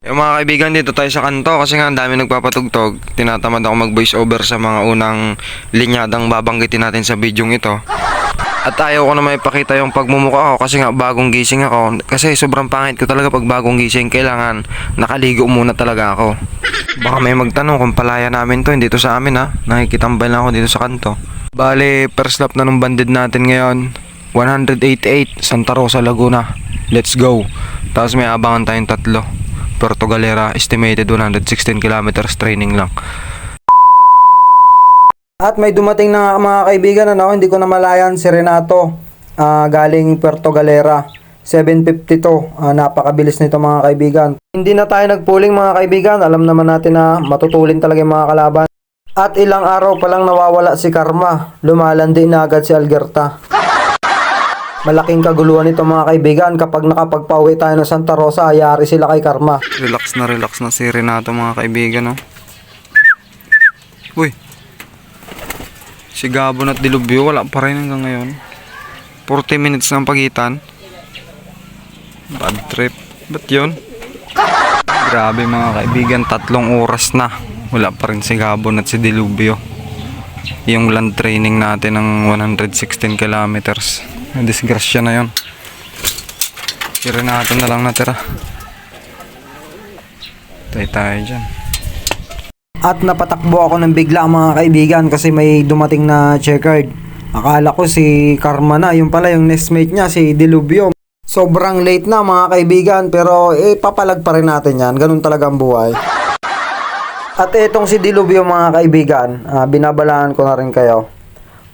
Yung mga kaibigan, dito tayo sa kanto kasi nga ang dami nagpapatugtog. Tinatamad ako mag voice over sa mga unang linyadang babanggitin natin sa bidyong ito. At ayaw ko na may ipakita yung pagmumukha ko kasi nga bagong gising ako. Kasi sobrang pangit ko talaga pag bagong gising. Kailangan nakaligo muna talaga ako. Baka may magtanong kung palaya namin to. Hindi to sa amin ha. Nakikitambay lang ako dito sa kanto. Bale, first lap na nung banded natin ngayon. 188 Santa Rosa, Laguna. Let's go. Tapos may abangan tayong tatlo. Puerto Galera, estimated 116 kilometers training lang. At may dumating na mga kaibigan, hindi ko na malayan, si Renato, galing Puerto Galera. 7:52, napakabilis nito mga kaibigan. Hindi na tayo nagpuling mga kaibigan, alam naman natin na matutulin talaga yung mga kalaban. At ilang araw pa lang nawawala si Karma, lumalandi na agad si Algerta. Malaking kaguluhan ito mga kaibigan, kapag nakapagpauwi tayo ng Santa Rosa, ayari sila kay Karma. Relax na si Renato mga kaibigan, no? Uy! Si Gabon at Dilubyo, wala pa rin hanggang ngayon. 40 minutes ng pagitan. Bad trip. Ba't yun? Grabe mga kaibigan, 3 oras na. Wala pa rin si Gabon at si Dilubyo. Yung land training natin ng 116 kilometers. Disgrasya na yun. Si Renato na lang natira. Tayo dyan. At napatakbo ako ng bigla mga kaibigan kasi may dumating na checkered. Akala ko si Karma na, yung pala yung nestmate niya si Dilubyo. Sobrang late na mga kaibigan, pero papalag pa rin natin yan. Ganun talaga ang buhay. At etong si Dilubyo mga kaibigan, binabalaan ko na rin kayo.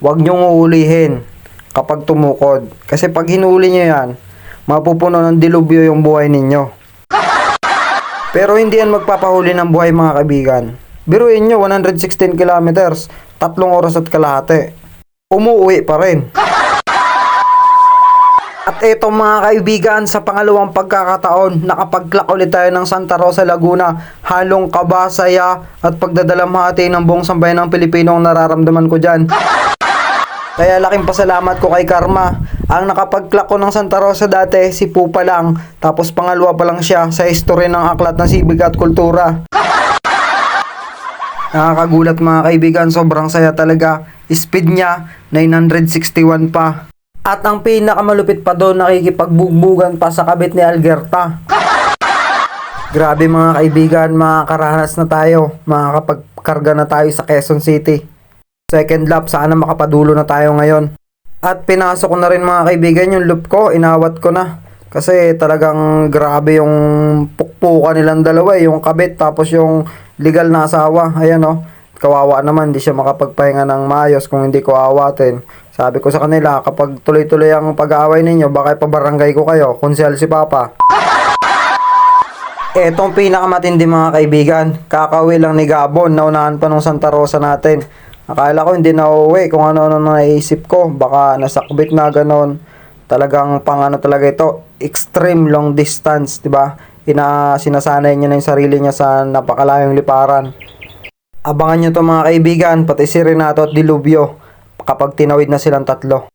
Huwag niyong uulihin kapag tumukod. Kasi pag hinuli niyo yan, mapupuno ng Dilubyo yung buhay ninyo. Pero hindi yan magpapahuli ng buhay mga kaibigan. Biruin nyo, 116 kilometers, 3 oras at kalahati. Umuwi pa rin. At eto mga kaibigan, sa pangalawang pagkakataon, nakapag-clock ulit tayo ng Santa Rosa, Laguna. Halong kaba, saya, at pagdadalamhati ng buong sambayan ng Pilipino ang nararamdaman ko dyan. Kaya laking pasalamat ko kay Karma. Ang nakapag-clock ko ng Santa Rosa dati, si Pupa lang. Tapos pangalawa pa lang siya sa history ng aklat ng sibig at kultura. Nakakagulat mga kaibigan, sobrang saya talaga. Speed niya, 961 pa. At ang pinakamalupit pa doon, nakikipagbugbugan pa sa kabit ni Algerta. Grabe mga kaibigan, makakaranas na tayo. Makakapagkarga na tayo sa Quezon City. Second lap, sana makapadulo na tayo ngayon. At pinasok ko na rin mga kaibigan yung loop ko, inawat ko na. Kasi talagang grabe yung pukpukan nilang dalawa, yung kabit tapos yung legal na asawa. Ayan kawawa naman, di siya makapagpahinga ng maayos kung hindi ko awatin. Sabi ko sa kanila, kapag tuloy-tuloy ang pag-aaway ninyo, baka ipabarangay ko kayo, konsel si Papa. Etong pinakamatindi mga kaibigan, kakauwi lang ni Gabon, naunahan pa nung Santa Rosa natin. Akala ko hindi na uuwi, kung ano-ano naisip ko, baka nasakbit na ganon. Talagang talaga ito, extreme long distance, diba? Sinasanay niya na yung sarili niya sa napakalayong liparan. Abangan nyo to mga kaibigan, pati si Renato at Dilubyo, kapag tinawid na silang tatlo.